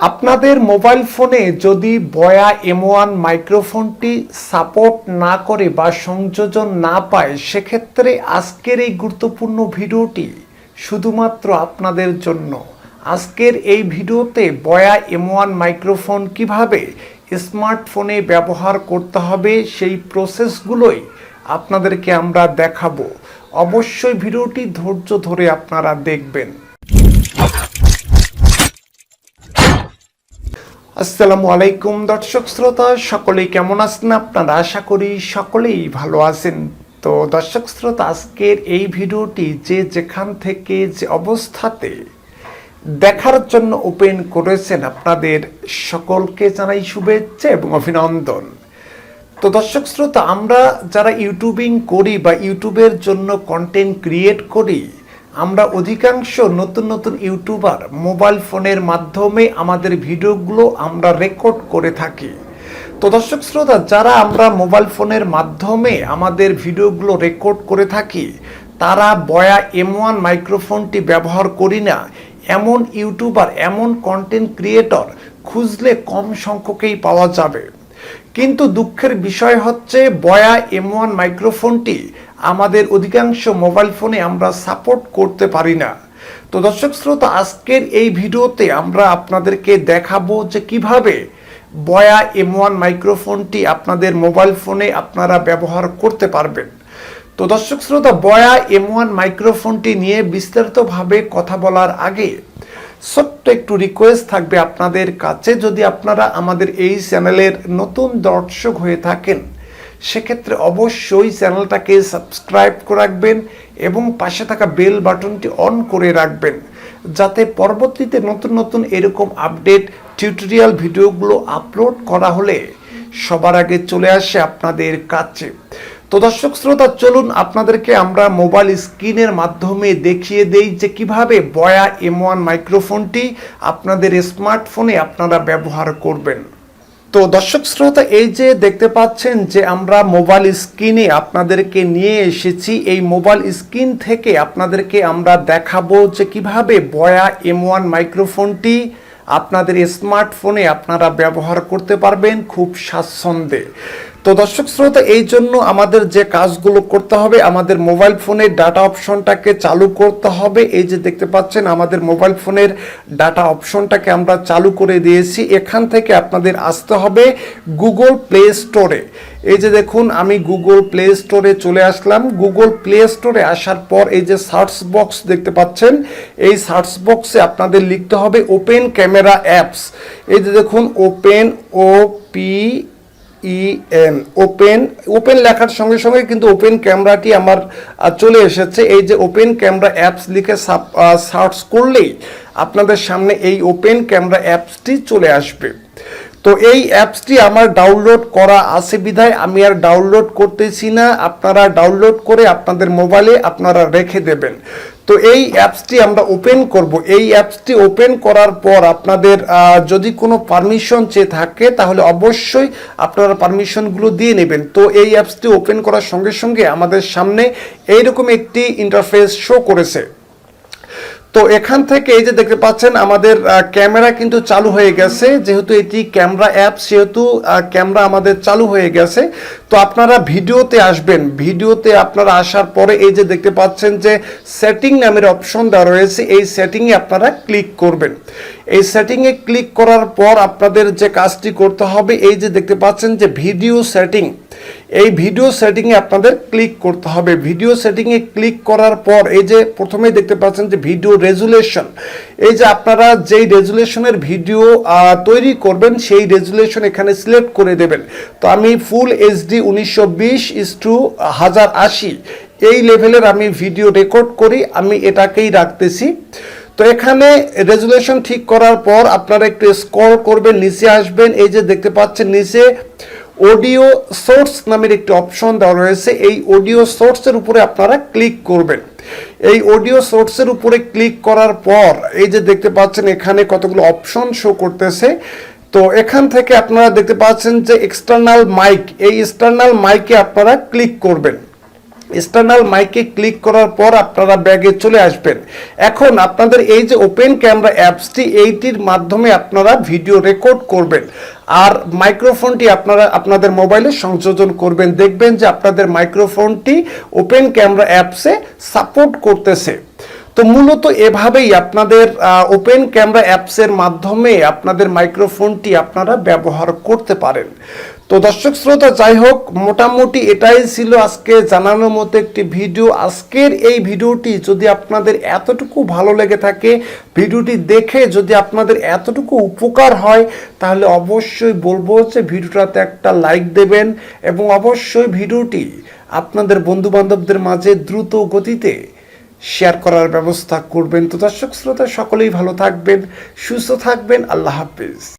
আপনাদের মোবাইল ফোনে যদি বয়া M1 মাইক্রোফোনটি সাপোর্ট না করে বা সংযোজন না পায়, সেক্ষেত্রে আজকের এই গুরুত্বপূর্ণ ভিডিওটি শুধুমাত্র আপনাদের জন্য। আজকের এই ভিডিওতে বয়া M1 মাইক্রোফোন কিভাবে স্মার্টফোনে ব্যবহার করতে হবে সেই প্রসেসগুলোই আপনাদেরকে আমরা দেখাবো। অবশ্যই ভিডিওটি ধৈর্য ধরে আপনারা দেখবেন। আসসালামু আলাইকুম দর্শক শ্রোতা, সকলেই কেমন আছেন আপনারা? আশা করি সকলেই ভালো আছেন। তো দর্শক শ্রোতা, আজকের এই ভিডিওটি যে যেখান থেকে যে অবস্থাতে দেখার জন্য ওপেন করেছেন, আপনাদের সকলকে জানাই শুভেচ্ছা এবং অভিনন্দন। তো দর্শক শ্রোতা, আমরা যারা ইউটিউবিং করি বা ইউটিউবের জন্য কন্টেন্ট ক্রিয়েট করি, আমরা অধিকাংশ নতুন নতুন ইউটিউবার মোবাইল ফোনের মাধ্যমে আমাদের ভিডিওগুলো আমরা রেকর্ড করে থাকি। তো দর্শক শ্রোতা, যারা আমরা মোবাইল ফোনের মাধ্যমে আমাদের ভিডিওগুলো রেকর্ড করে থাকি, তারা বয়া M1 মাইক্রোফোনটি ব্যবহার করি না এমন ইউটিউবার, এমন কন্টেন্ট ক্রিয়েটর খুঁজলে কম সংখ্যকেই পাওয়া যাবে। কিন্তু দুঃখের বিষয় হচ্ছে বয়া M1 মাইক্রোফোনটি আমাদের অধিকাংশ মোবাইল ফোনে আমরা সাপোর্ট করতে পারি না। তো দর্শক শ্রোতা, আজকের এই ভিডিওতে আমরা আপনাদেরকে দেখাবো যে কিভাবে বয়া M1 মাইক্রোফোনটি আপনাদের মোবাইল ফোনে আপনারা ব্যবহার করতে পারবেন। তো দর্শক শ্রোতা, বয়া M1 মাইক্রোফোনটি নিয়ে বিস্তারিতভাবে কথা বলার আগে ছোট্ট একটু রিকোয়েস্ট থাকবে আপনাদের কাছে, যদি আপনারা আমাদের এই চ্যানেলের নতুন দর্শক হয়ে থাকেন, সেক্ষেত্রে অবশ্যই চ্যানেলটাকে সাবস্ক্রাইব করে রাখবেন এবং পাশে থাকা বেল বাটনটি অন করে রাখবেন, যাতে পরবর্তীতে নতুন নতুন এরকম আপডেট টিউটোরিয়াল ভিডিওগুলো আপলোড করা হলে সবার আগে চলে আসে আপনাদের কাছে। তো দর্শক শ্রোতা, চলুন আপনাদেরকে আমরা মোবাইল স্ক্রিনের মাধ্যমে দেখিয়ে দেই যে কিভাবে বয়া M1 মাইক্রোফোনটি আপনাদের স্মার্টফোনে আপনারা ব্যবহার করবেন। তো দর্শক শ্রোতা, এই যে দেখতে পাচ্ছেন যে আমরা মোবাইল স্ক্রিনে আপনাদেরকে নিয়ে এসেছি, এই মোবাইল স্ক্রিন থেকে আপনাদেরকে আমরা দেখাবো যে কিভাবে বয়া M1 মাইক্রোফোনটি আপনাদের স্মার্টফোনে আপনারা ব্যবহার করতে পারবেন খুব স্বাচ্ছন্দ্যে। তো দর্শক শ্রোতা, এই জন্য আমাদের যে কাজগুলো করতে হবে, আমাদের মোবাইল ফোনের ডাটা অপশনটাকে চালু করতে হবে। এই যে দেখতে পাচ্ছেন আমাদের মোবাইল ফোনের ডাটা অপশনটাকে আমরা চালু করে দিয়েছি। এখান থেকে আপনাদের আসতে হবে গুগল প্লে স্টোরে। এই যে দেখুন, আমি গুগল প্লে স্টোরে চলে আসলাম। গুগল প্লে স্টোরে আসার পর এই যে সার্চ বক্স দেখতে পাচ্ছেন, এই সার্চ বক্সে আপনাদের লিখতে হবে ওপেন ক্যামেরা অ্যাপস। এই যে দেখুন, ওপেন ওপেন লেখার সঙ্গে সঙ্গে কিন্তু ওপেন ক্যামেরাটি আমার চলে এসেছে। এই যে ওপেন ক্যামেরা অ্যাপস লিখে সার্চ করলেই আপনাদের সামনে এই ওপেন ক্যামেরা অ্যাপসটি চলে আসবে। তো এই অ্যাপসটি আমার ডাউনলোড করা আছে বিধায় আমি আর ডাউনলোড করতেছি না, আপনারা ডাউনলোড করে আপনাদের মোবাইলে আপনারা রেখে দেবেন। তো এই অ্যাপসটি আমরা ওপেন করব। এই অ্যাপসটি ওপেন করার পর আপনাদের যদি কোনো পারমিশন চেয়ে থাকে, তাহলে অবশ্যই আপনারা পারমিশনগুলো দিয়ে নেবেন। তো এই অ্যাপসটি ওপেন করার সঙ্গে সঙ্গে আমাদের সামনে এইরকম একটি ইন্টারফেস শো করেছে। তো এখান থেকে এই যে দেখতে পাচ্ছেন আমাদের ক্যামেরা কিন্তু চালু হয়ে গেছে। যেহেতু এটি ক্যামেরা অ্যাপ, সেহেতু ক্যামেরা আমাদের চালু হয়ে গেছে। তো আপনারা ভিডিওতে আসবেন। ভিডিওতে আপনারা আসার পরে এই যে দেখতে পাচ্ছেন যে সেটিং নামের অপশন দেওয়া রয়েছে, এই সেটিংয়ে আপনারা ক্লিক করবেন। এই সেটিংয়ে ক্লিক করার পর আপনাদের যে কাজটি করতে হবে, এই যে দেখতে পাচ্ছেন যে ভিডিও সেটিং, এই ভিডিও সেটিংয়ে আপনাদের ক্লিক করতে হবে। ভিডিও সেটিংয়ে ক্লিক করার পর এই যে প্রথমেই দেখতে পাচ্ছেন যে ভিডিও রেজুলেশন, এই যে আপনারা যেই রেজুলেশনের ভিডিও তৈরি করবেন সেই রেজুলেশন এখানে সিলেক্ট করে দেবেন। তো আমি ফুল HD 1920:1080 এই লেভেলের আমি ভিডিও রেকর্ড করি, আমি এটাকেই রাখতেছি। তো এখানে রেজুলেশন ঠিক করার পর আপনারা একটু স্ক্রল করবেন, নিচে আসবেন। এই যে দেখতে পাচ্ছেন নিচে অডিও সোর্স নামের একটি অপশন দেওয়া রয়েছে, এই অডিও সোর্সের উপরে আপনারা ক্লিক করবেন। এই অডিও সোর্সের উপরে ক্লিক করার পর এই যে দেখতে পাচ্ছেন এখানে কতগুলো অপশন শো করতেছে। তো এখান থেকে আপনারা দেখতে পাচ্ছেন যে এক্সটার্নাল মাইক, এই এক্সটার্নাল মাইকে আপনারা ক্লিক করবেন। এক্সটার্নাল মাইকে ক্লিক করার পর আপনারা ব্যাগে চলে আসবেন। এখন আপনাদের এই যে ওপেন ক্যামেরা অ্যাপসটি, এইটির মাধ্যমে আপনারা ভিডিও রেকর্ড করবেন আর মাইক্রোফোনটি আপনারা আপনাদের মোবাইলে সংযোজন করবেন। দেখবেন যে আপনাদের মাইক্রোফোনটি ওপেন ক্যামেরা অ্যাপসে সাপোর্ট করতেছে। তো মূলত এভাবেই আপনাদের ওপেন ক্যামেরা অ্যাপসের মাধ্যমে আপনাদের মাইক্রোফোনটি আপনারা ব্যবহার করতে পারেন। তো দর্শক শ্রোতা, যাই হোক, মোটামুটি এটাই ছিল আজকে জানানোর মতো একটি ভিডিও। আজকের এই ভিডিওটি যদি আপনাদের এতটুকু ভালো লেগে থাকে, ভিডিওটি দেখে যদি আপনাদের এতটুকু উপকার হয়, তাহলে অবশ্যই বলবো যে ভিডিওটাতে একটা লাইক দেবেন এবং অবশ্যই ভিডিওটি আপনাদের বন্ধু বান্ধবদের মাঝে দ্রুত গতিতে শেয়ার করার ব্যবস্থা করবেন। তো দর্শক শ্রোতা, সকলেই ভালো থাকবেন, সুস্থ থাকবেন। আল্লাহ হাফেজ।